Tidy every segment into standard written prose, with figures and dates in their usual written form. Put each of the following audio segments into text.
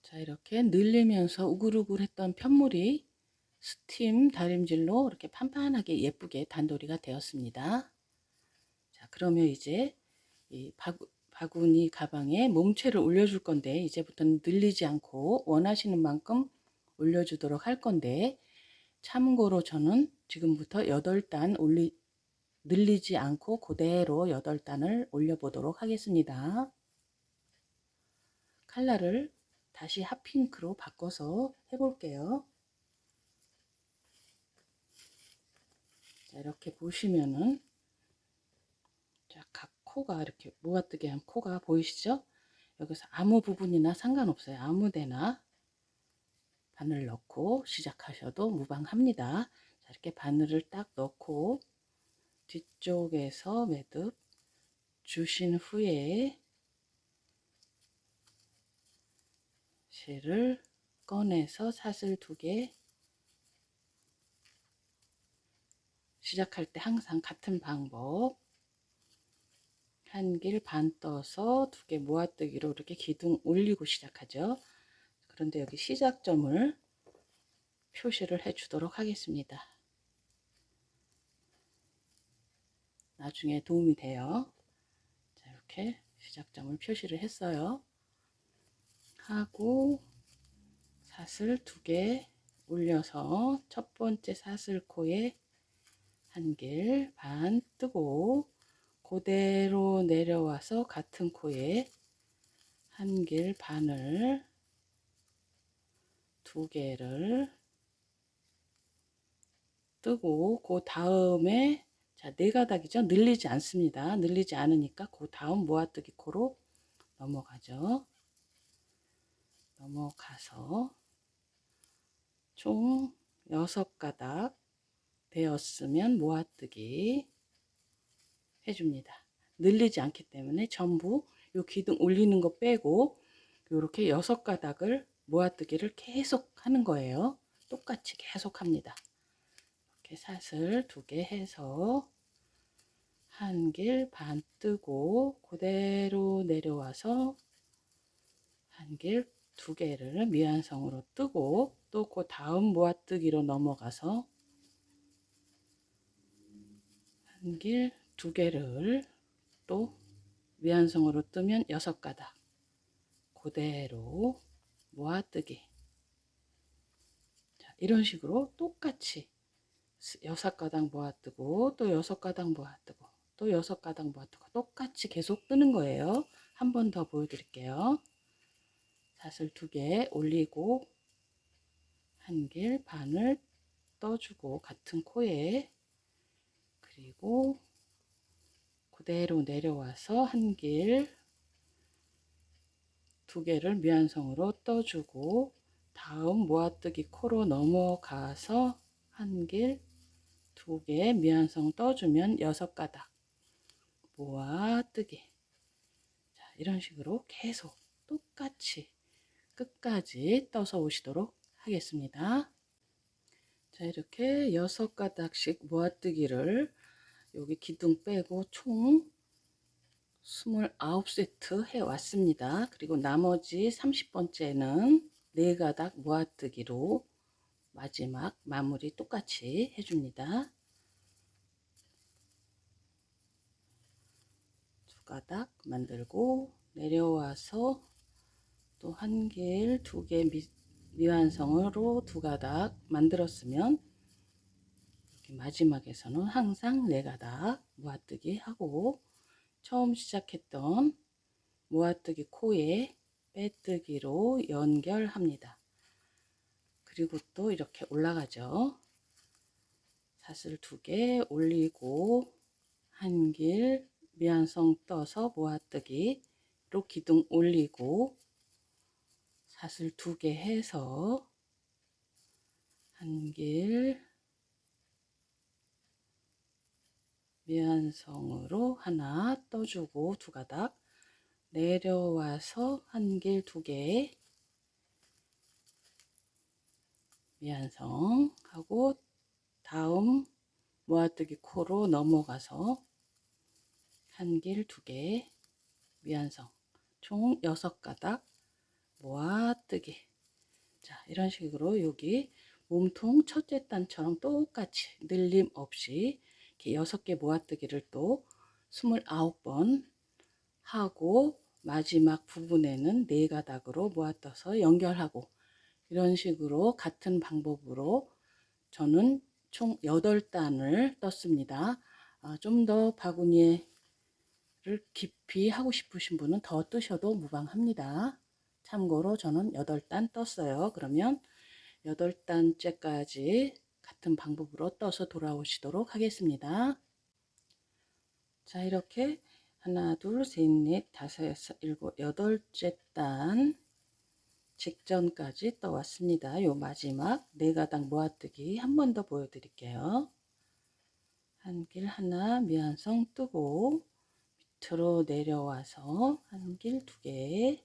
자, 이렇게 늘리면서 우글우글했던 편물이 스팀 다림질로 이렇게 판판하게 예쁘게 단도리가 되었습니다. 자, 그러면 이제 이 바구니 가방에 몸체를 올려줄 건데, 이제부터는 늘리지 않고 원하시는 만큼 올려주도록 할 건데, 참고로 저는 지금부터 8단 늘리지 않고 그대로 8단을 올려보도록 하겠습니다. 컬러를 다시 핫핑크로 바꿔서 해볼게요. 자, 이렇게 보시면은, 자, 각 코가 이렇게 모아뜨게 한 코가 보이시죠? 여기서 아무 부분이나 상관없어요. 아무 데나 바늘 넣고 시작하셔도 무방합니다. 자, 이렇게 바늘을 딱 넣고 뒤쪽에서 매듭 주신 후에 실을 꺼내서 사슬 2개, 시작할 때 항상 같은 방법, 한 길 반 떠서 2개 모아뜨기로 이렇게 기둥 올리고 시작하죠. 그런데 여기 시작점을 표시를 해 주도록 하겠습니다. 나중에 도움이 돼요. 자, 이렇게 시작점을 표시를 했어요. 하고 사슬 2개 올려서 첫 번째 사슬코에 한 길 반 뜨고 그대로 내려와서 같은 코에 한 길 반을 2개를 뜨고 그 다음에 자, 4가닥이죠. 늘리지 않습니다. 늘리지 않으니까 그 다음 모아뜨기 코로 넘어가죠. 넘어가서 총 6가닥 되었으면 모아뜨기 해줍니다. 늘리지 않기 때문에 전부 요 기둥 올리는 거 빼고 요렇게 6가닥을 모아뜨기를 계속 하는 거예요. 똑같이 계속 합니다. 이렇게 사슬 2개 해서 한 길 반 뜨고 그대로 내려와서 한 길 2개를 미완성으로 뜨고 또 그 다음 모아뜨기로 넘어가서 한 길 2개를 또 미완성으로 뜨면 6가닥 그대로 모아뜨기. 자, 이런 식으로 똑같이 6가닥 모아뜨고 또 6가닥 모아뜨고 또 6가닥 모아뜨고 똑같이 계속 뜨는 거예요. 한 번 더 보여드릴게요. 사슬 2개 올리고 한 길 반을 떠주고 같은 코에, 그리고 그대로 내려와서 한 길 2개를 미완성으로 떠주고 다음 모아뜨기 코로 넘어가서 한 길 2개 미완성 떠주면 6가닥 모아뜨기. 자, 이런 식으로 계속 똑같이 끝까지 떠서 오시도록 하겠습니다. 자, 이렇게 6가닥씩 모아뜨기를 여기 기둥 빼고 총 29세트 해 왔습니다. 그리고 나머지 30번째는 4가닥 모아뜨기로 마지막 마무리 똑같이 해줍니다. 2가닥 만들고 내려와서 또 한 길 2개 미완성으로 2가닥 만들었으면 마지막에서는 항상 4가닥 모아뜨기 하고 처음 시작했던 모아뜨기 코에 빼뜨기로 연결합니다. 그리고 또 이렇게 올라가죠. 사슬 2개 올리고 한 길 미완성 떠서 모아뜨기로 기둥 올리고 사슬 2개 해서 한 길 미완성으로 하나 떠주고 2가닥 내려와서 한 길 2개 미완성 하고 다음 모아뜨기 코로 넘어가서 한 길 2개 미완성 총 6가닥 모아뜨기. 자, 이런 식으로 여기 몸통 첫째 단처럼 똑같이 늘림 없이 이렇게 6개 모아뜨기를 또 29번 하고 마지막 부분에는 4가닥으로 모아떠서 연결하고, 이런 식으로 같은 방법으로 저는 총 8단을 떴습니다. 좀 더 바구니를 깊이 하고 싶으신 분은 더 뜨셔도 무방합니다. 참고로 저는 8단 떴어요. 그러면 8단째까지 같은 방법으로 떠서 돌아오시도록 하겠습니다. 자, 이렇게 하나, 둘, 셋, 넷, 다섯, 여섯, 일곱, 8째 단 직전까지 떠왔습니다. 요 마지막 4가닥 모아뜨기 한 번 더 보여드릴게요. 한 길 하나 미완성 뜨고 밑으로 내려와서 한 길 2개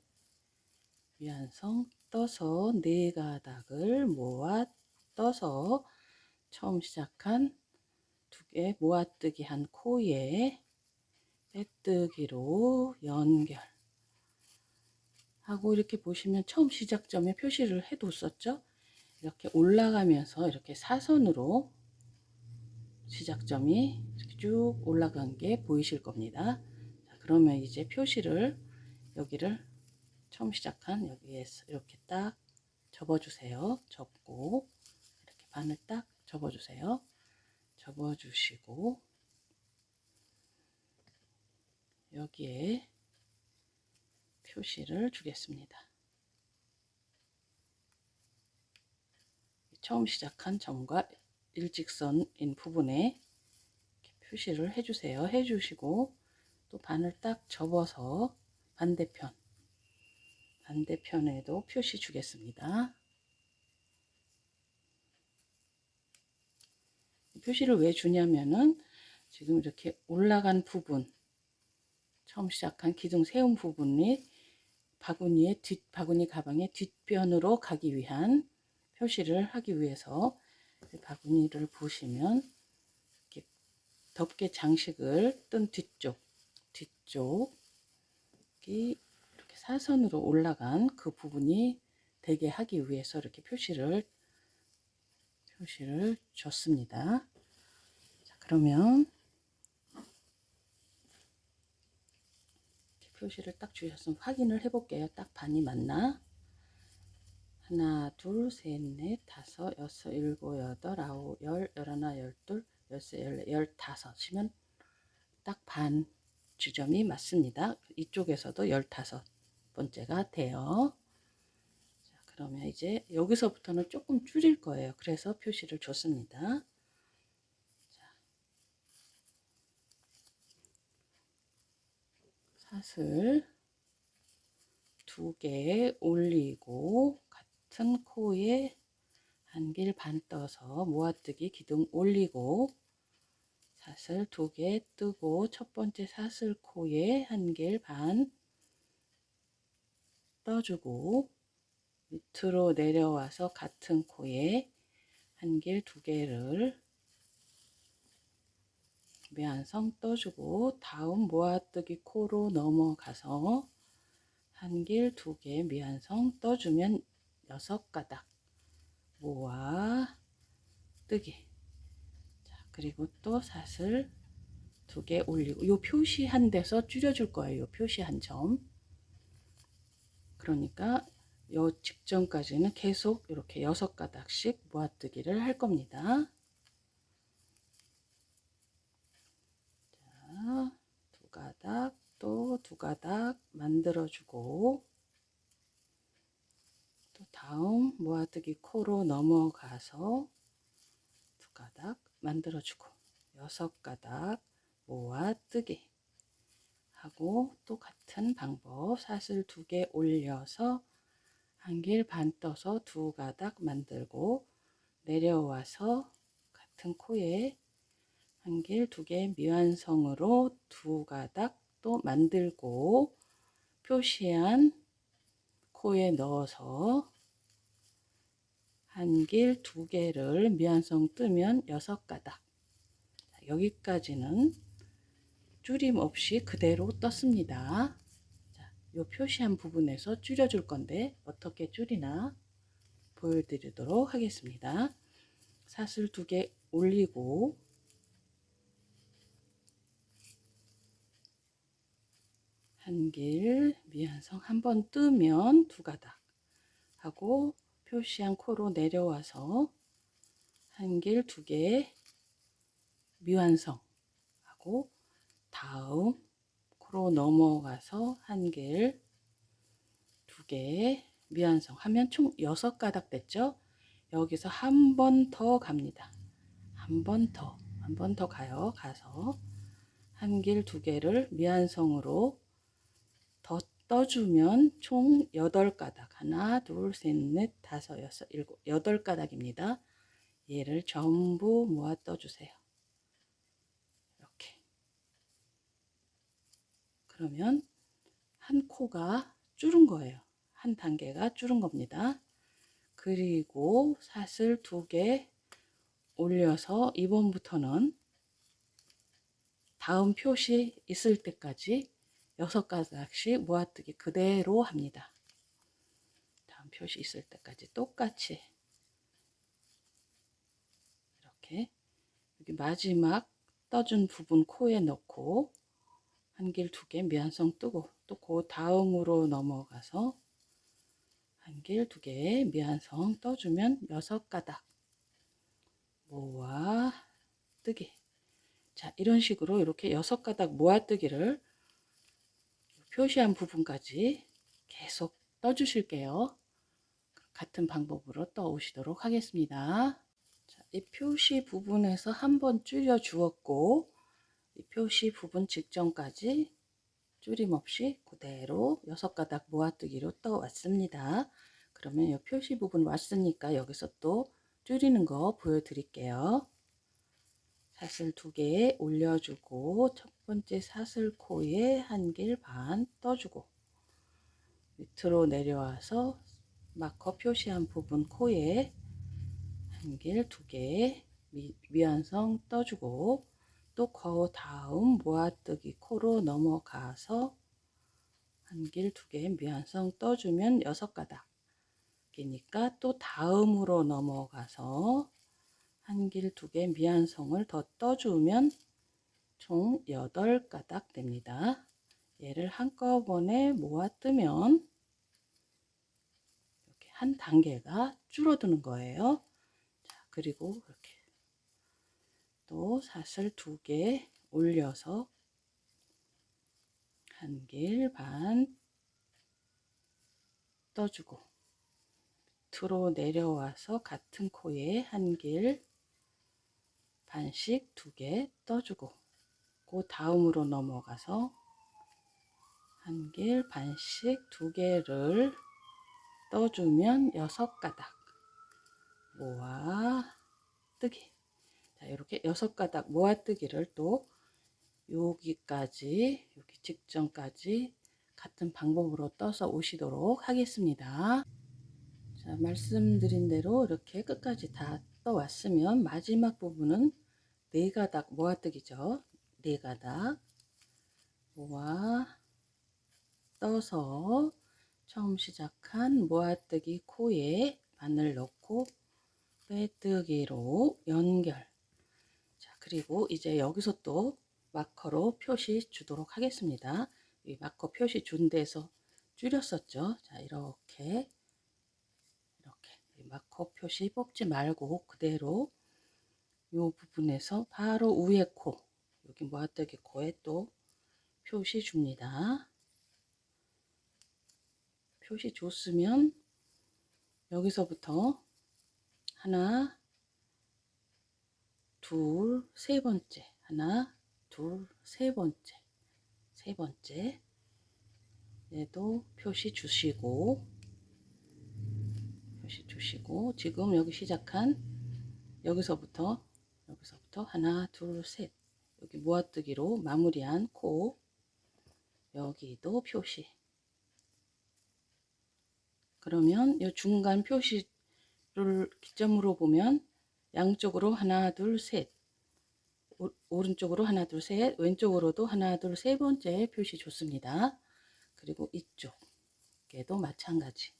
미완성 떠서 4가닥을 모아 떠서 처음 시작한 2개 모아뜨기 한 코에 빼뜨기로 연결 하고, 이렇게 보시면 처음 시작점에 표시를 해 뒀었죠. 이렇게 올라가면서 이렇게 사선으로 시작점이 이렇게 쭉 올라간 게 보이실 겁니다. 자, 그러면 이제 표시를 여기를 처음 시작한 여기에 이렇게 딱 접어주세요. 접고 이렇게 바늘 딱 접어주세요. 접어주시고 여기에 표시를 주겠습니다. 처음 시작한 점과 일직선인 부분에 이렇게 표시를 해주세요. 해주시고 또 바늘 딱 접어서 반대편에도 표시 주겠습니다. 표시를 왜 주냐면은 지금 이렇게 올라간 부분, 처음 시작한 기둥 세운 부분이 바구니 가방의 뒷변으로 가기 위한 표시를 하기 위해서, 바구니를 보시면 이렇게 덮개 장식을 뜬 뒤쪽이 이렇게 사선으로 올라간 그 부분이 되게 하기 위해서 이렇게 표시를 줬습니다. 자, 그러면 표시를 딱 주셨으면 확인을 해 볼게요. 딱 반이 맞나? 하나, 둘, 셋, 넷, 다섯, 여섯, 일곱, 여덟, 아홉, 열, 열하나, 열둘, 열세, 열네, 15이면 딱 반 지점이 맞습니다. 이쪽에서도 15번째가 돼요. 자, 그러면 이제 여기서부터는 조금 줄일 거예요. 그래서 표시를 줬습니다. 자, 사슬 2개 올리고 같은 코에 한 길 반 떠서 모아뜨기 기둥 올리고 사슬 2개 뜨고 첫 번째 사슬 코에 한 길 반 떠주고 밑으로 내려와서 같은 코에 한 길 2개를 미완성 떠주고 다음 모아뜨기 코로 넘어가서 한 길 2개 미완성 떠주면 6가닥 모아 뜨기. 자, 그리고 또 사슬 2개 올리고, 요 표시한 데서 줄여줄 거예요. 요 표시한 점. 그러니까 요 직전까지는 계속 이렇게 6가닥씩 모아뜨기를 할 겁니다. 자, 2가닥 또 2가닥 만들어주고 또 다음 모아뜨기 코로 넘어가서 2가닥 만들어주고 6가닥 모아뜨기 하고, 또 같은 방법 사슬 2개 올려서 한 길 반 떠서 2가닥 만들고 내려와서 같은 코에 한 길 2개 미완성으로 2가닥 또 만들고 표시한 코에 넣어서 한 길 2개를 미완성 뜨면 6가닥. 여기까지는 줄임 없이 그대로 떴습니다. 자, 요 표시한 부분에서 줄여줄 건데 어떻게 줄이나 보여드리도록 하겠습니다. 사슬 2개 올리고 한길 미완성 한번 뜨면 2가닥 하고 표시한 코로 내려와서 한길 2개 미완성 하고 다음 코로 넘어가서 한길 2개 미완성 하면 총 6가닥 됐죠. 여기서 한 번 더 갑니다. 한 번 더 가요. 가서 한길 2개를 미완성으로 더 떠주면 총 8가닥 하나 둘셋넷 다섯 여섯 일곱 8가닥입니다. 얘를 전부 모아 떠주세요. 이렇게. 그러면 한 코가 줄은 거예요. 한 단계가 줄은 겁니다. 그리고 사슬 2개 올려서 이번부터는 다음 표시 있을 때까지 6가닥씩 모아뜨기 그대로 합니다. 다음 표시 있을 때까지 똑같이 이렇게 여기 마지막 떠준 부분 코에 넣고 한길 2개 미완성 뜨고 또 그 다음으로 넘어가서 한길 2개 미완성 떠주면 6가닥 모아 뜨기. 자, 이런 식으로 이렇게 6가닥 모아뜨기를 표시한 부분까지 계속 떠주실게요. 같은 방법으로 떠 오시도록 하겠습니다. 자, 이 표시 부분에서 한번 줄여 주었고 이 표시 부분 직전까지 줄임 없이 그대로 6가닥 모아뜨기로 떠 왔습니다. 그러면 이 표시 부분 왔으니까 여기서 또 줄이는 거 보여드릴게요. 사슬 2개 올려주고 첫 번째 사슬 코에 한길 반 떠주고 밑으로 내려와서 마커 표시한 부분 코에 한길 2개 미완성 떠주고 또 그 다음 모아뜨기 코로 넘어가서 한길 2개 미완성 떠주면 6가닥이니까 또 다음으로 넘어가서 한길 2개 미완성을 더 떠주면 총 8가닥 됩니다. 얘를 한꺼번에 모아 뜨면 이렇게 한 단계가 줄어드는 거예요. 자, 그리고 이렇게 또 사슬 2개 올려서 한길 반 떠주고 밑으로 내려와서 같은 코에 한길 반씩 2개 떠주고 그 다음으로 넘어가서 한길 반씩 2개를 떠주면 6가닥 모아 뜨기. 자, 이렇게 6가닥 모아 뜨기를 또 여기까지 여기 직전까지 같은 방법으로 떠서 오시도록 하겠습니다. 자, 말씀드린 대로 이렇게 끝까지 다 떠왔으면 마지막 부분은 4가닥 모아뜨기죠. 4가닥 모아 떠서 처음 시작한 모아뜨기 코에 바늘 넣고 빼뜨기로 연결. 자, 그리고 이제 여기서 또 마커로 표시 주도록 하겠습니다. 이 마커 표시 준 데서 줄였었죠. 자, 이렇게 마커 표시 뽑지 말고 그대로 이 부분에서 바로 위에 코, 여기 모아뜨기 코에 또 표시 줍니다. 표시 줬으면 여기서부터 하나, 둘, 세 번째, 하나, 둘, 세 번째, 세 번째 얘도 표시 주시고 지금 여기 시작한 여기서부터 하나, 둘, 셋 여기 모아뜨기로 마무리한 코 여기도 표시. 그러면 이 중간 표시를 기점으로 보면 양쪽으로 하나, 둘, 셋 오른쪽으로 하나, 둘, 셋 왼쪽으로도 하나, 둘, 세 번째 표시 줬습니다. 그리고 이쪽에도 마찬가지.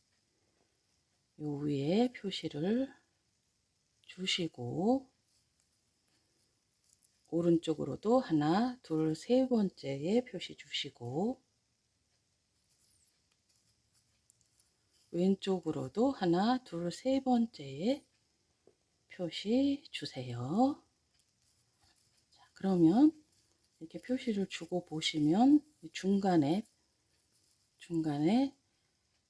요 위에 표시를 주시고 오른쪽으로도 하나, 둘, 세 번째에 표시 주시고 왼쪽으로도 하나, 둘, 세 번째에 표시 주세요. 자, 그러면 이렇게 표시를 주고 보시면 중간에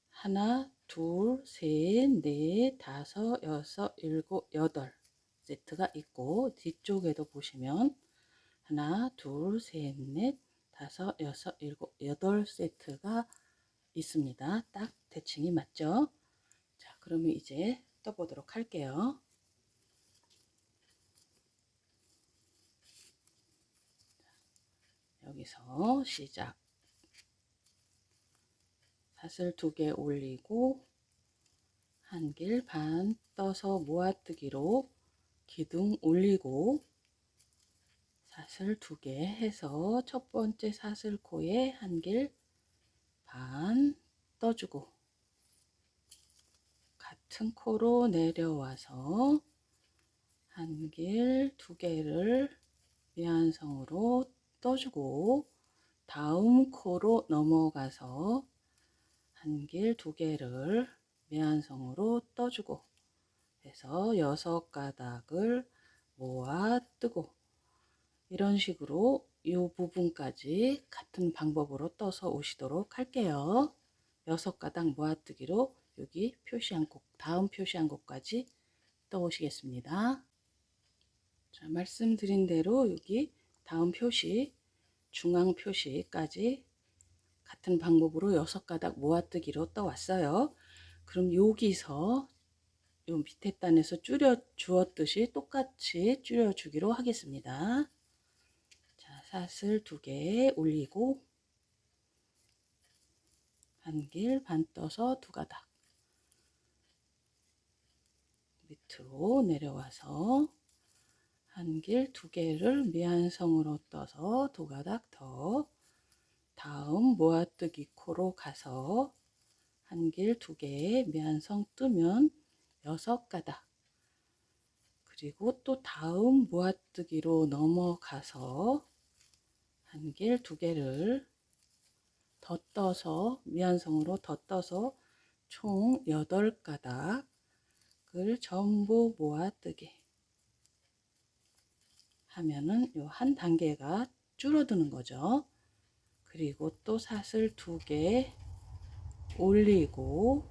하나, 둘, 셋, 넷, 다섯, 여섯, 일곱, 여덟 세트가 있고 뒤쪽에도 보시면 하나, 둘, 셋, 넷, 다섯, 여섯, 일곱, 여덟 세트가 있습니다. 딱 대칭이 맞죠? 자, 그러면 이제 떠보도록 할게요. 여기서 시작. 사슬 2개 올리고 한 길 반 떠서 모아뜨기로 기둥 올리고 사슬 2개 해서 첫 번째 사슬코에 한 길 반 떠주고 같은 코로 내려와서 한 길 2개를 미완성으로 떠주고 다음 코로 넘어가서 한 길 2개를 미완성으로 떠주고 해서 6가닥을 모아 뜨고 이런 식으로 이 부분까지 같은 방법으로 떠서 오시도록 할게요. 6가닥 모아뜨기로 여기 표시한 곳, 다음 표시한 곳까지 떠 오시겠습니다. 자, 말씀드린 대로 여기 다음 표시, 중앙 표시까지 같은 방법으로 6가닥 모아뜨기로 떠 왔어요. 그럼 여기서 요 밑에 단에서 줄여 주었듯이 똑같이 줄여 주기로 하겠습니다. 자, 사슬 2개 올리고 한 길 반 떠서 2가닥 밑으로 내려와서 한 길 2개를 미완성으로 떠서 2가닥 더 다음 모아뜨기 코로 가서 한 길 2개 미완성 뜨면 6가닥 그리고 또 다음 모아뜨기로 넘어가서 한 길 2개를 더 떠서 미완성으로 더 떠서 총 8가닥을 전부 모아뜨기 하면은 요 한 단계가 줄어드는 거죠. 그리고 또 사슬 2개 올리고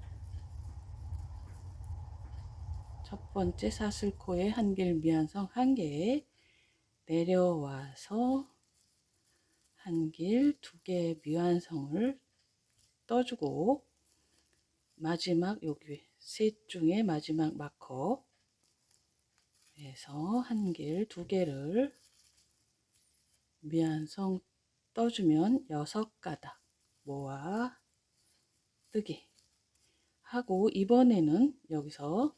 첫 번째 사슬코에 한 길 미완성 1개 내려와서 한 길 2개 미완성을 떠주고 마지막 여기 셋 중에 마지막 마커 에서 한 길 2개를 미완성 떠주면 6가닥 모아 뜨기 하고 이번에는 여기서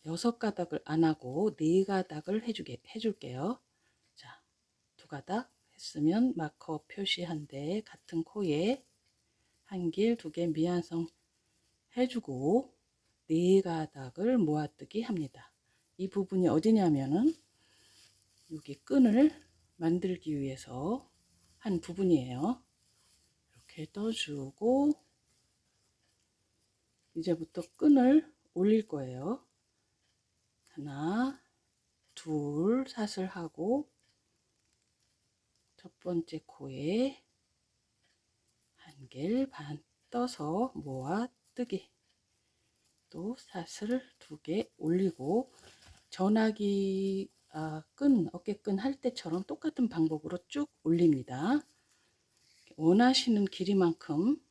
6가닥을 안 하고 4가닥을 해줄게요. 자, 2가닥 했으면 마커 표시한 데 같은 코에 한 길 2개 미완성 해주고 4가닥을 모아뜨기 합니다. 이 부분이 어디냐면은 여기 끈을 만들기 위해서 한 부분이에요. 이렇게 떠주고 이제부터 끈을 올릴 거예요. 하나, 둘 사슬하고 첫 번째 코에 한 길 반 떠서 모아 뜨기 또 사슬 2개 올리고 전화기 끈 어깨끈 할 때처럼 똑같은 방법으로 쭉 올립니다. 원하시는 길이만큼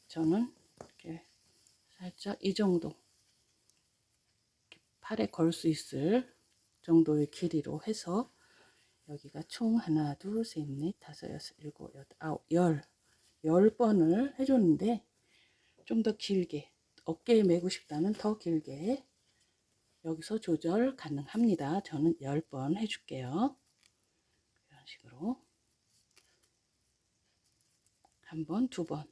저는 이렇게 살짝 이 정도 팔에 걸 수 있을 정도의 길이로 해서 여기가 총 하나, 둘, 셋, 넷, 다섯, 여섯, 일곱, 여덟, 아홉, 10번을 해줬는데 좀 더 길게 어깨에 메고 싶다면 더 길게 여기서 조절 가능합니다. 저는 10번 해줄게요. 이런 식으로 한 번, 두 번,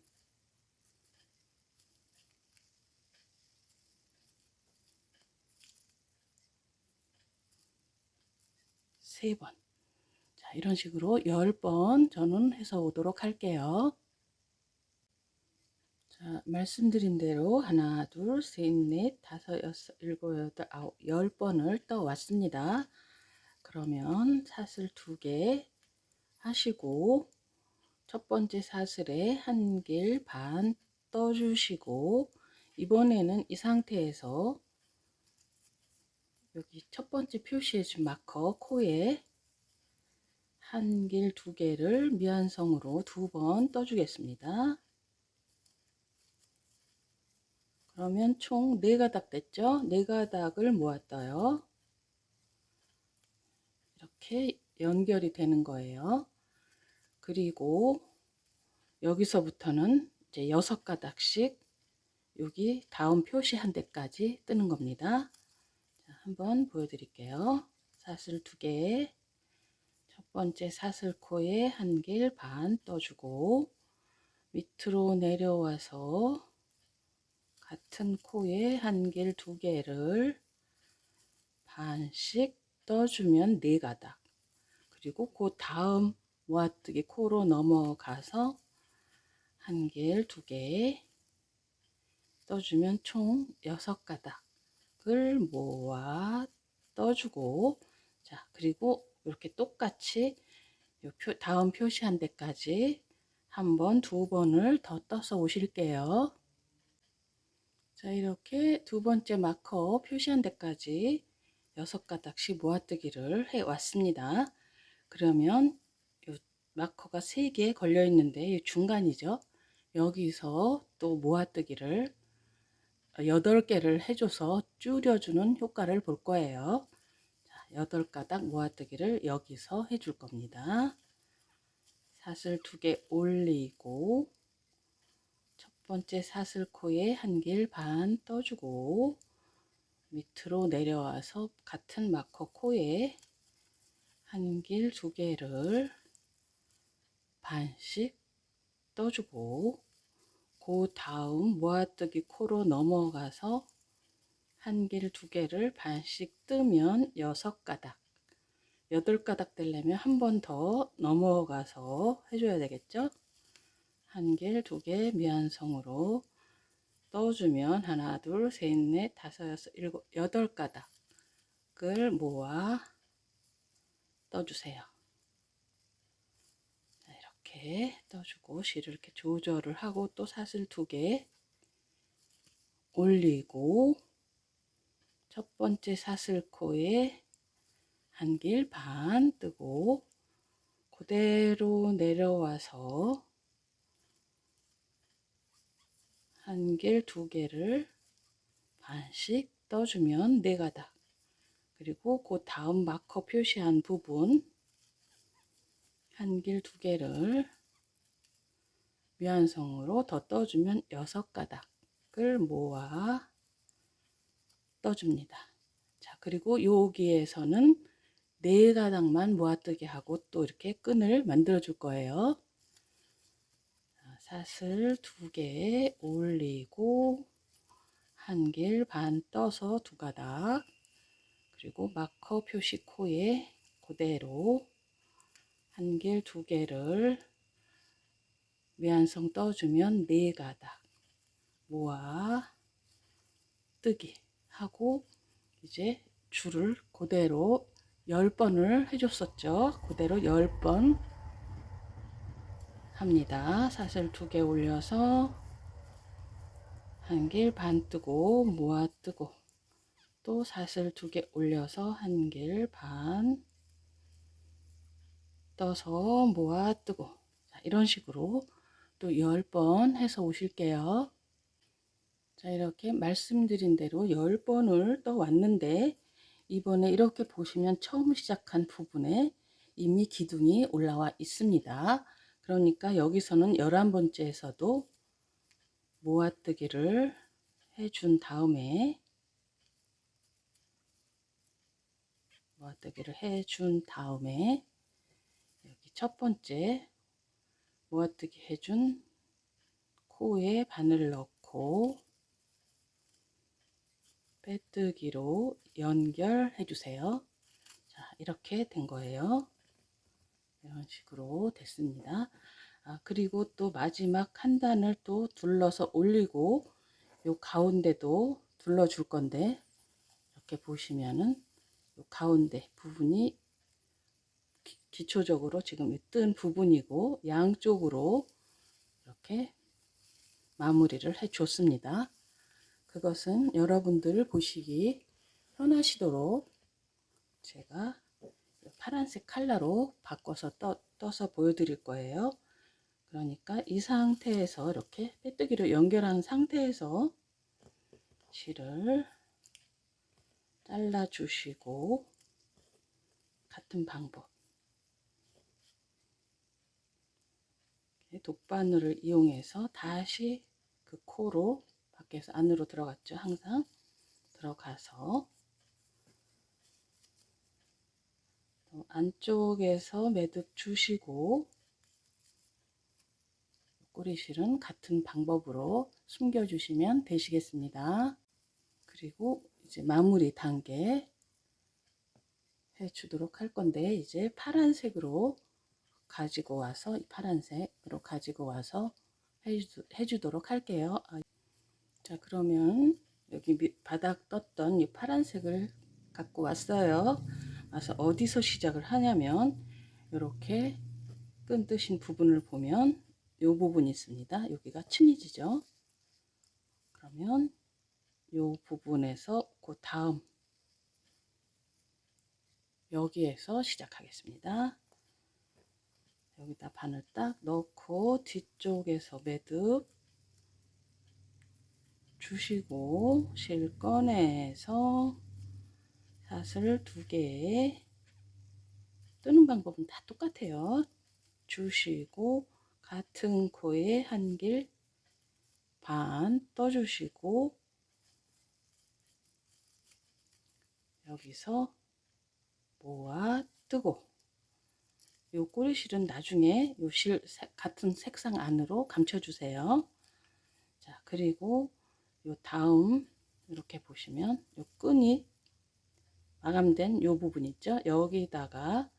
세 번. 자, 이런 식으로 10번 저는 해서 오도록 할게요. 자, 말씀드린 대로 하나, 둘, 셋, 넷, 다섯, 여섯, 일곱, 여덟, 아홉, 10번을 떠 왔습니다. 그러면 사슬 2개 하시고 첫 번째 사슬에 한 길 반 떠주시고, 이번에는 이 상태에서 여기 첫 번째 표시해 준 마커 코에 한 길 2개를 미완성으로 2번 떠주겠습니다. 그러면 총 4가닥 됐죠? 4가닥을 모아 떠요. 이렇게 연결이 되는 거예요. 그리고 여기서부터는 이제 6가닥씩 여기 다음 표시한 데까지 뜨는 겁니다. 자, 한번 보여드릴게요. 사슬 2개, 첫 번째 사슬코에 한 길 반 떠주고 밑으로 내려와서 같은 코에 한 길 2개를 반씩 떠주면 4가닥, 그리고 그 다음 모아뜨기 코로 넘어가서 한 길 2개 떠주면 총 6가닥을 모아 떠주고, 자, 그리고 이렇게 똑같이 다음 표시한 데까지 한 번, 2번을 더 떠서 오실게요. 자, 이렇게 두 번째 마커 표시한 데까지 6가닥씩 모아뜨기를 해 왔습니다. 그러면 요 마커가 3개 걸려 있는데 중간이죠. 여기서 또 모아뜨기를 8개를 해줘서 줄여주는 효과를 볼 거예요. 자, 8가닥 모아뜨기를 여기서 해줄 겁니다. 사슬 2개 올리고 첫 번째 사슬코에 한 길 반 떠주고 밑으로 내려와서 같은 마커 코에 한 길 2개를 반씩 떠주고 그 다음 모아뜨기 코로 넘어가서 한 길 2개를 반씩 뜨면 6가닥, 8가닥 되려면 한 번 더 넘어가서 해줘야 되겠죠. 한 길 2개 미완성으로 떠주면 하나, 둘, 셋, 넷, 다섯, 여섯, 일곱, 8가닥을 모아 떠주세요. 이렇게 떠주고 실을 이렇게 조절을 하고 또 사슬 2개 올리고 첫 번째 사슬코에 한 길 반 뜨고 그대로 내려와서 한 길 2개를 반씩 떠주면 4가닥, 그리고 그 다음 마커 표시한 부분 한 길 2개를 미완성으로 더 떠주면 6가닥을 모아 떠줍니다. 자, 그리고 여기에서는 4가닥만 모아뜨기 하고 또 이렇게 끈을 만들어 줄 거예요. 사슬 2개 올리고 한 길 반 떠서 2가닥, 그리고 마커 표시 코에 그대로 한 길 2개를 미완성 떠주면 4가닥 모아 뜨기 하고 이제 줄을 그대로 10번을 해줬었죠. 그대로 10번 합니다. 사슬 2개 올려서 한 길 반 뜨고 모아 뜨고 또 사슬 2개 올려서 한 길 반 떠서 모아 뜨고, 자, 이런 식으로 또 10번 해서 오실게요. 자, 이렇게 말씀드린 대로 10번을 떠 왔는데 이번에 이렇게 보시면 처음 시작한 부분에 이미 기둥이 올라와 있습니다. 그러니까 여기서는 11번째에서도 모아뜨기를 해준 다음에 여기 첫 번째 모아뜨기 해준 코에 바늘 넣고 빼뜨기로 연결해 주세요. 자, 이렇게 된 거예요. 이런 식으로 됐습니다. 그리고 또 마지막 한 단을 또 둘러서 올리고 요 가운데도 둘러 줄 건데, 이렇게 보시면은 요 가운데 부분이 기초적으로 지금 뜬 부분이고 양쪽으로 이렇게 마무리를 해 줬습니다. 그것은 여러분들 보시기 편하시도록 제가 파란색 칼라로 바꿔서 떠서 보여드릴 거예요. 그러니까 이 상태에서 이렇게 빼뜨기로 연결한 상태에서 실을 잘라 주시고, 같은 방법 돗바늘을 이용해서 다시 그 코로 밖에서 안으로 들어갔죠. 항상 들어가서 또 안쪽에서 매듭 주시고, 꼬리실은 같은 방법으로 숨겨 주시면 되시겠습니다. 그리고 이제 마무리 단계 해 주도록 할 건데, 이제 파란색으로 가지고 와서 이 파란색으로 가지고 와서 해 주도록 할게요. 자, 그러면 여기 바닥 떴던 이 파란색을 갖고 왔어요. 와서 어디서 시작을 하냐면, 이렇게 끈 뜨신 부분을 보면 이 부분이 있습니다. 여기가 치니지죠. 그러면 이 부분에서 그 다음 여기에서 시작하겠습니다. 여기다 바늘 딱 넣고 뒤쪽에서 매듭 주시고 실 꺼내서 사슬 2개, 뜨는 방법은 다 똑같아요. 주시고 같은 코에 한 길 반 떠주시고, 여기서 모아 뜨고, 요 꼬리실은 나중에 요 실 같은 색상 안으로 감춰 주세요. 자, 그리고 요 다음 이렇게 보시면 요 끈이 마감된 요 부분 있죠. 여기다가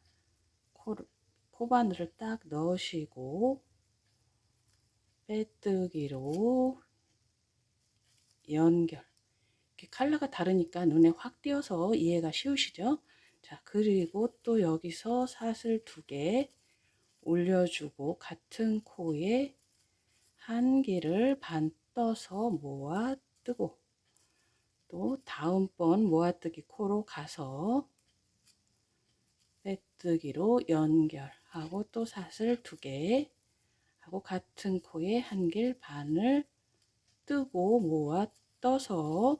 코바늘을 딱 넣으시고 빼뜨기로 연결. 이렇게 컬러가 다르니까 눈에 확 띄어서 이해가 쉬우시죠? 자, 그리고 또 여기서 사슬 2개 올려주고 같은 코에 한 길을 반 떠서 모아 뜨고, 또 다음번 모아뜨기 코로 가서 빼뜨기로 연결하고 또 사슬 2개 하고 같은 코에 한 길 반을 뜨고 모아 떠서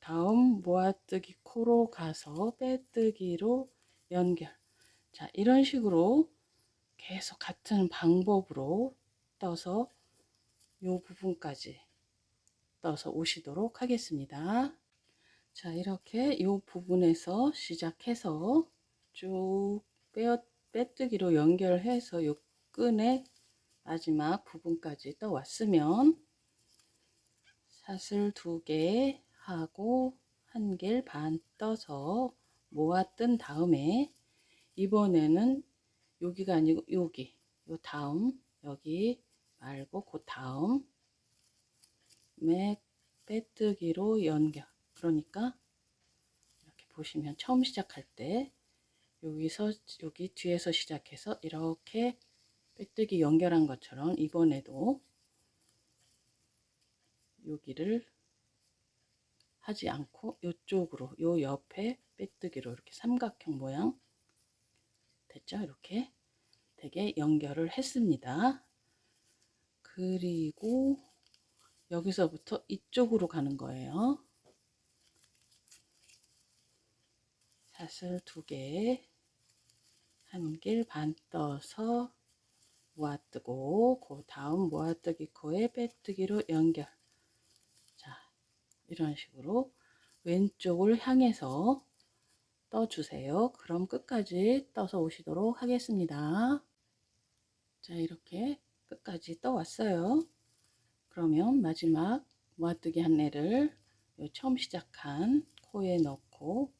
다음 모아뜨기 코로 가서 빼뜨기로 연결. 자, 이런 식으로 계속 같은 방법으로 떠서 이 부분까지 떠서 오시도록 하겠습니다. 자, 이렇게 이 부분에서 시작해서 쭉 빼뜨기로 연결해서 이 끈의 마지막 부분까지 떠 왔으면 사슬 2개 하고 한 길 반 떠서 모아 뜬 다음에, 이번에는 여기가 아니고 여기 요 다음, 여기 말고 그 다음에 빼뜨기로 연결. 그러니까 이렇게 보시면 처음 시작할 때 여기서 여기 뒤에서 시작해서 이렇게 빼뜨기 연결한 것처럼 이번에도 여기를 하지 않고 이쪽으로 요 옆에 빼뜨기로 이렇게 삼각형 모양 됐죠? 이렇게 되게 연결을 했습니다. 그리고 여기서부터 이쪽으로 가는 거예요. 사슬 2개 한 길 반 떠서 모아뜨고 그 다음 모아뜨기 코에 빼뜨기로 연결. 자, 이런 식으로 왼쪽을 향해서 떠주세요. 그럼 끝까지 떠서 오시도록 하겠습니다. 자, 이렇게 끝까지 떠 왔어요. 그러면 마지막 모아뜨기 한 애를 처음 시작한 코에 넣고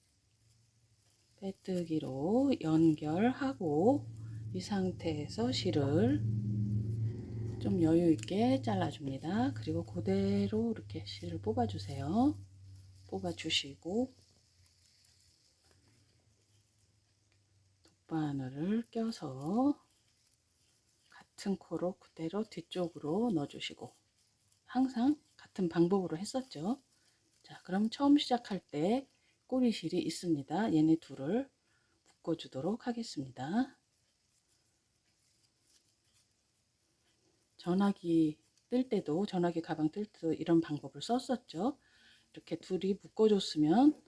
빼뜨기로 연결하고 이 상태에서 실을 좀 여유 있게 잘라 줍니다. 그리고 그대로 이렇게 실을 뽑아 주세요. 뽑아 주시고 돗바늘을 껴서 같은 코로 그대로 뒤쪽으로 넣어 주시고, 항상 같은 방법으로 했었죠. 자, 그럼 처음 시작할 때 꼬리실이 있습니다. 얘네 둘을 묶어 주도록 하겠습니다. 전화기 뜰 때도, 전화기 가방 뜰 때도 이런 방법을 썼었죠. 이렇게 둘이 묶어 줬으면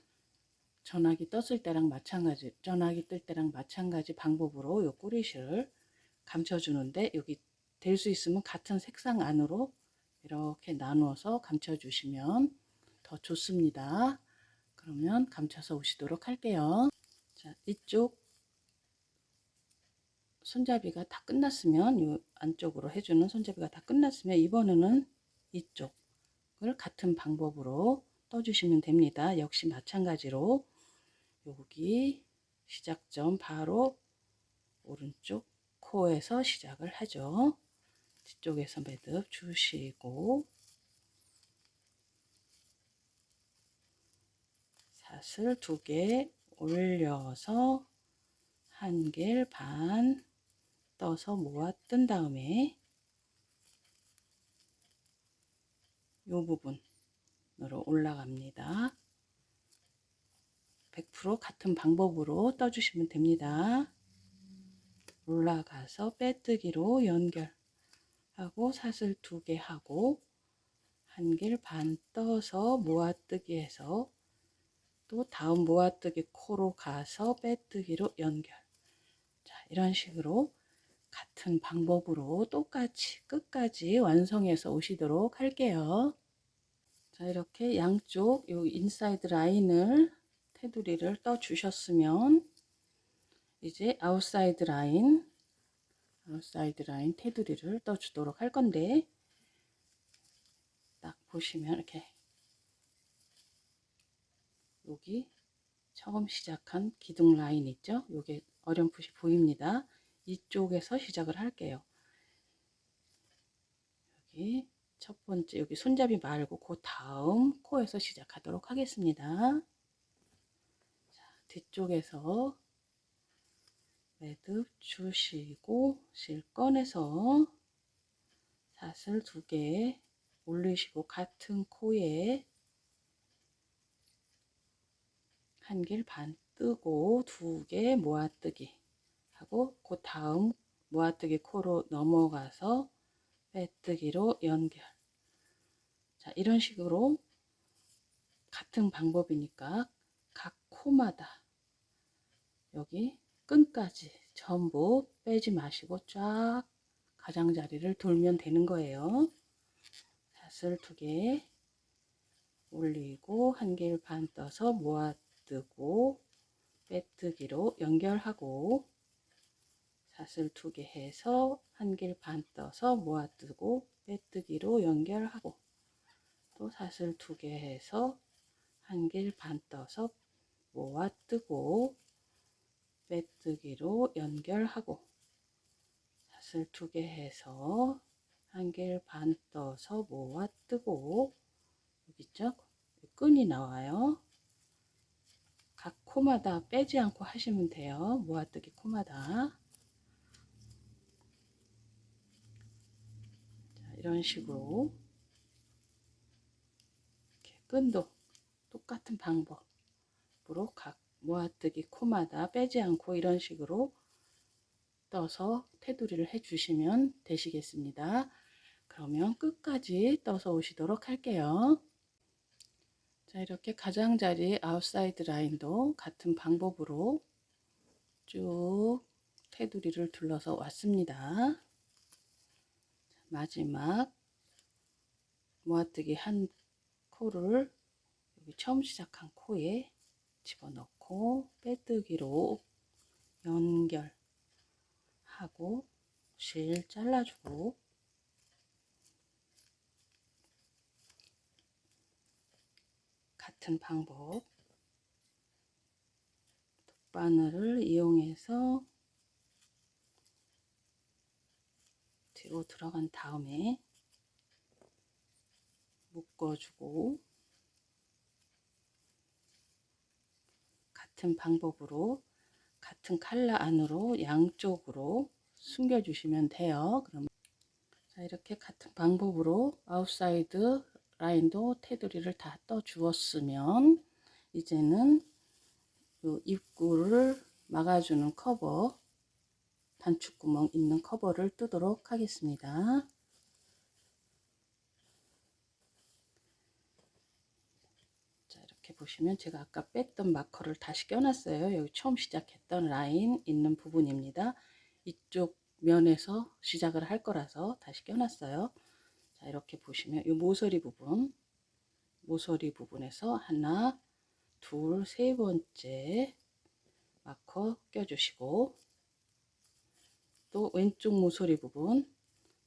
전화기 떴을 때랑 마찬가지, 전화기 뜰 때랑 마찬가지 방법으로 요 꼬리실을 감춰 주는데, 여기 될 수 있으면 같은 색상 안으로 이렇게 나누어서 감춰 주시면 더 좋습니다. 그러면 감춰서 오시도록 할게요. 자, 이쪽 손잡이가 다 끝났으면, 이 안쪽으로 해주는 손잡이가 다 끝났으면 이번에는 이쪽을 같은 방법으로 떠주시면 됩니다. 역시 마찬가지로 여기 시작점 바로 오른쪽 코에서 시작을 하죠. 뒤쪽에서 매듭 주시고 사슬 2개 올려서 1길 반 떠서 모아 뜬 다음에 이 부분으로 올라갑니다. 100% 같은 방법으로 떠주시면 됩니다. 올라가서 빼뜨기로 연결하고 사슬 2개 하고 1길 반 떠서 모아뜨기 해서 또 다음 모아뜨기 코로 가서 빼뜨기로 연결. 자, 이런 식으로 같은 방법으로 똑같이 끝까지 완성해서 오시도록 할게요. 자, 이렇게 양쪽 요 인사이드 라인을 테두리를 떠 주셨으면 이제 아웃사이드 라인 테두리를 떠 주도록 할 건데, 딱 보시면 이렇게 여기 처음 시작한 기둥 라인 있죠? 요게 어렴풋이 보입니다. 이쪽에서 시작을 할게요. 여기 첫 번째, 여기 손잡이 말고 그 다음 코에서 시작하도록 하겠습니다. 자, 뒤쪽에서 매듭 주시고 실 꺼내서 사슬 2개 올리시고 같은 코에 1길 반 뜨고 2개 모아뜨기 하고 그 다음 모아뜨기 코로 넘어가서 빼뜨기로 연결. 자, 이런 식으로 같은 방법이니까 각 코마다 여기 끈까지 전부 빼지 마시고 쫙 가장자리를 돌면 되는 거예요. 사슬 2개 올리고 1길 반 떠서 모아뜨고 빼뜨기로 연결하고 사슬 2개 해서 1길 반 떠서 모아뜨고 빼뜨기로 연결하고 또 사슬 2개 해서 1길 반 떠서 모아뜨고 빼뜨기로 연결하고 사슬 2개 해서 1길 반 떠서 모아뜨고, 여기 있죠? 끈이 나와요. 각 코마다 빼지 않고 하시면 돼요. 모아뜨기 코마다. 자, 이런 식으로 이렇게 끈도 똑같은 방법으로 각 모아뜨기 코마다 빼지 않고 이런 식으로 떠서 테두리를 해 주시면 되시겠습니다. 그러면 끝까지 떠서 오시도록 할게요. 자, 이렇게 가장자리 아웃사이드 라인도 같은 방법으로 쭉 테두리를 둘러서 왔습니다. 마지막 모아뜨기 한 코를 여기 처음 시작한 코에 집어넣고 빼뜨기로 연결하고 실 잘라주고 같은 방법 바늘을 이용해서 뒤로 들어간 다음에 묶어주고 같은 방법으로 같은 컬러 안으로 양쪽으로 숨겨주시면 돼요. 그럼 자, 이렇게 같은 방법으로 아웃사이드 라인도 테두리를 다 떠 주었으면 이제는 요 입구를 막아주는 커버, 단축구멍 있는 커버를 뜨도록 하겠습니다. 자, 이렇게 보시면 제가 아까 뺐던 마커를 다시 껴놨어요. 여기 처음 시작했던 라인 있는 부분입니다. 이쪽 면에서 시작을 할 거라서 다시 껴놨어요. 자, 이렇게 보시면 이 모서리 부분에서 하나, 둘, 세 번째 마커 껴주시고, 또 왼쪽 모서리 부분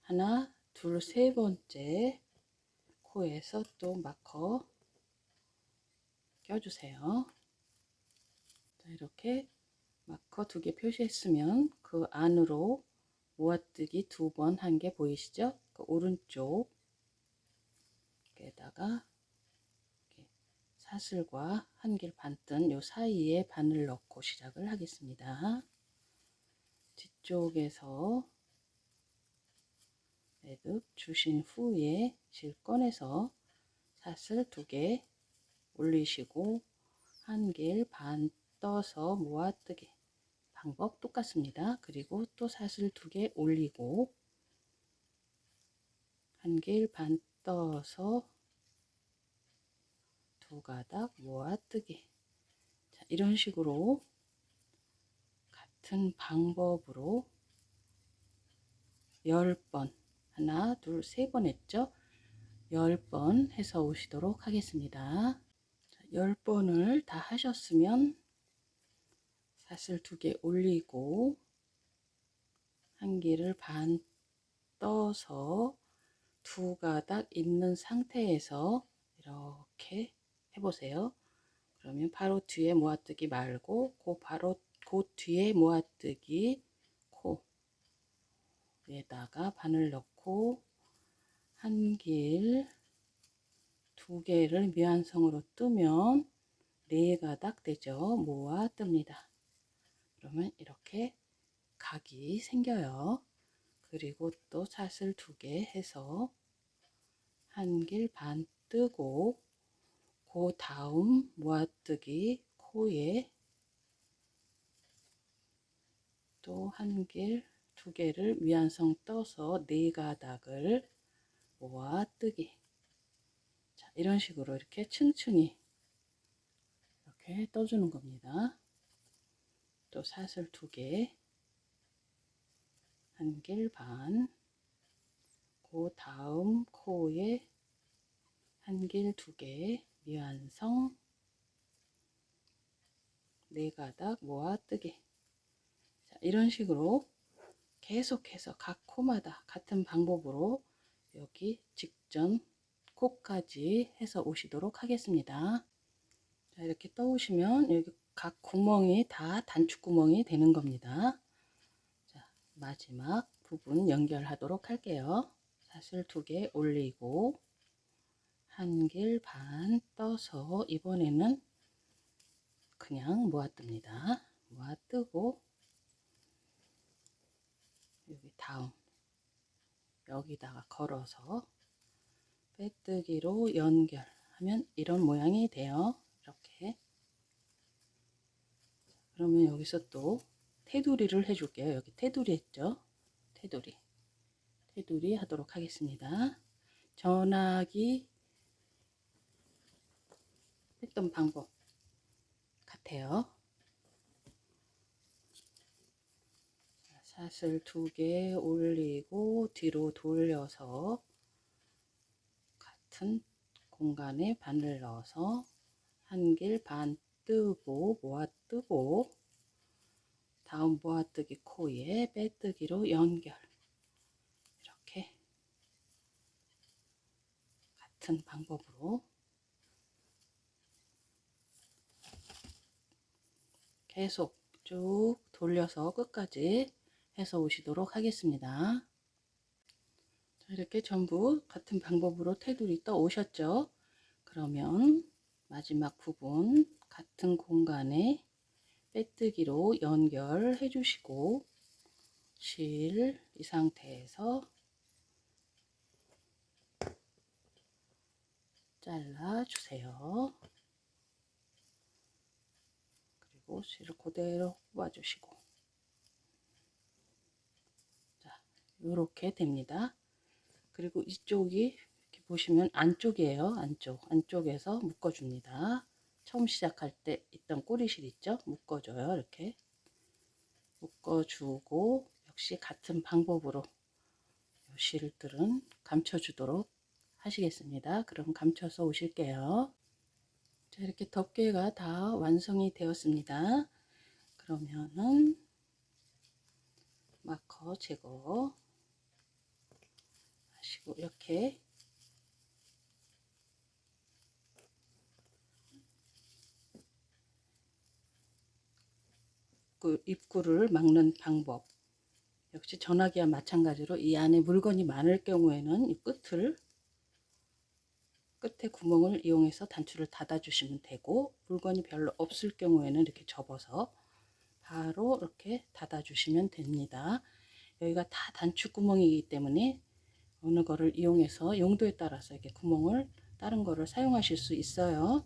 하나, 둘, 세 번째 코에서 또 마커 껴주세요. 자, 이렇게 마커 2개 표시했으면 그 안으로 모아뜨기 2번 한 게 보이시죠? 그 오른쪽에다가 사슬과 한길 반뜬 요 사이에 바늘 넣고 시작을 하겠습니다. 뒤쪽에서 매듭 주신 후에 실 꺼내서 사슬 2개 올리시고 한길 반 떠서 모아뜨기 방법 똑같습니다. 그리고 또 사슬 2개 올리고 한길 반 떠서 2가닥 모아뜨기. 자, 이런 식으로 같은 방법으로 10번 하나 둘 세 번 했죠. 10번 해서 오시도록 하겠습니다. 자, 10번을 다 하셨으면 사슬 2개 올리고 한길을 반 떠서 2가닥 있는 상태에서 이렇게 해보세요. 그러면 바로 뒤에 모아뜨기 말고 그 뒤에 모아뜨기 코에다가 바늘 넣고 한길 2개를 미완성으로 뜨면 4가닥 되죠. 모아 뜹니다. 그러면 이렇게 각이 생겨요. 그리고 또 사슬 2개 해서 한길 반 뜨고 그 다음 모아뜨기 코에 또 한길 2개를 미완성 떠서 4가닥을 모아뜨기. 자, 이런 식으로 이렇게 층층이 이렇게 떠주는 겁니다. 또 사슬 2개 한길 반, 그 다음 코에 한길 2개 미완성 4가닥 모아뜨기. 자, 이런 식으로 계속해서 각 코마다 같은 방법으로 여기 직전 코까지 해서 오시도록 하겠습니다. 자, 이렇게 떠오시면 여기 각 구멍이 다 단축구멍이 되는 겁니다. 자, 마지막 부분 연결하도록 할게요. 사슬 2개 올리고 한길 반 떠서 이번에는 그냥 모아뜹니다. 모아뜨고 여기 다음 여기다가 걸어서 빼뜨기로 연결하면 이런 모양이 돼요. 이렇게. 그러면 여기서 또 테두리를 해줄게요. 여기 테두리 했죠. 테두리 하도록 하겠습니다. 전화기 했던 방법 같아요. 사슬 2개 올리고 뒤로 돌려서 같은 공간에 바늘 넣어서 한길 반 뜨고 모아뜨고 다음 모아뜨기 코에 빼뜨기로 연결. 이렇게 같은 방법으로 계속 쭉 돌려서 끝까지 해서 오시도록 하겠습니다. 자, 이렇게 전부 같은 방법으로 테두리 떠 오셨죠? 그러면 마지막 부분 같은 공간에 빼뜨기로 연결해 주시고 실 이 상태에서 잘라 주세요. 그리고 실을 그대로 뽑아 주시고, 자, 이렇게 됩니다. 그리고 이쪽이 이렇게 보시면 안쪽이에요. 안쪽에서 묶어 줍니다. 처음 시작할 때 있던 꼬리실 있죠? 묶어 줘요. 이렇게 묶어 주고, 역시 같은 방법으로 실들은 감춰 주도록 하시겠습니다. 그럼 감춰서 오실게요. 자, 이렇게 덮개가 다 완성이 되었습니다. 그러면은 마커 제거 하시고, 이렇게 입구를 막는 방법, 역시 전화기와 마찬가지로 이 안에 물건이 많을 경우에는 이 끝에 구멍을 이용해서 단추를 닫아 주시면 되고, 물건이 별로 없을 경우에는 이렇게 접어서 바로 이렇게 닫아 주시면 됩니다. 여기가 다 단추 구멍이기 때문에 어느 거를 이용해서 용도에 따라서 이렇게 구멍을 다른 거를 사용하실 수 있어요.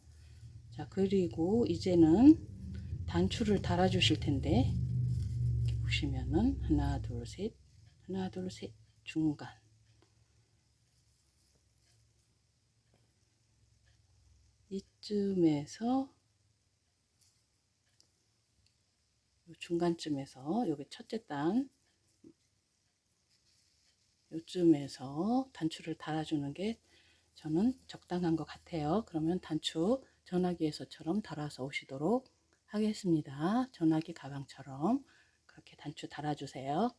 자, 그리고 이제는 단추를 달아 주실 텐데, 이렇게 보시면은 하나 둘 셋, 하나 둘 셋, 중간 이쯤에서, 중간쯤에서, 여기 첫째 단 요쯤에서 단추를 달아주는 게 저는 적당한 것 같아요. 그러면 단추 전화기에서처럼 달아서 오시도록 하겠습니다. 전화기 가방처럼 그렇게 단추 달아주세요.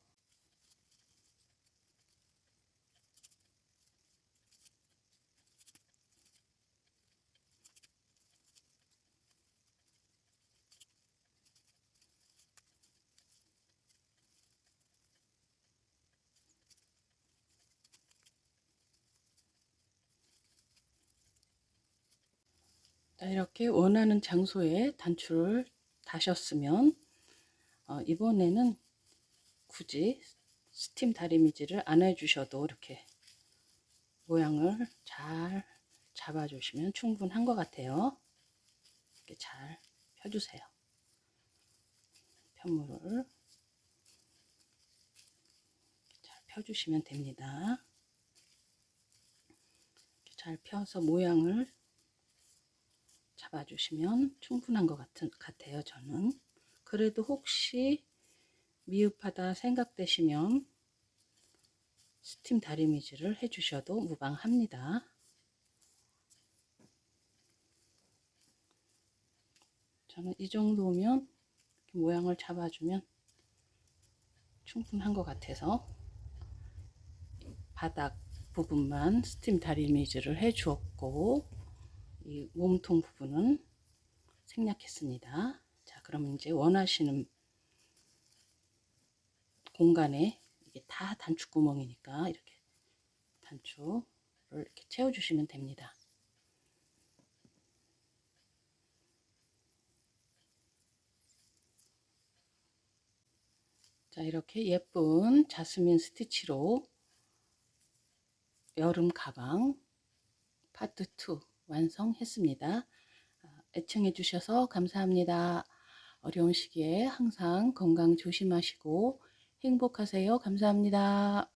자, 이렇게 원하는 장소에 단추를 다셨으면 이번에는 굳이 스팀 다리미질을 안 해주셔도 이렇게 모양을 잘 잡아주시면 충분한 것 같아요. 이렇게 잘 펴주세요. 편물을 잘 펴주시면 됩니다. 잘 펴서 모양을 잡아주시면 충분한 것 같아요. 저는. 그래도 혹시 미흡하다 생각되시면 스팀 다리미질을 해주셔도 무방합니다. 저는 이 정도면 모양을 잡아주면 충분한 것 같아서 바닥 부분만 스팀 다리미질을 해 주었고, 이 몸통 부분은 생략했습니다. 자, 그럼 이제 원하시는 공간에, 이게 다 단추 구멍이니까 이렇게 단추를 이렇게 채워 주시면 됩니다. 자, 이렇게 예쁜 자스민 스티치로 여름 가방 파트 2 완성했습니다. 애청해 주셔서 감사합니다. 어려운 시기에 항상 건강 조심하시고 행복하세요. 감사합니다.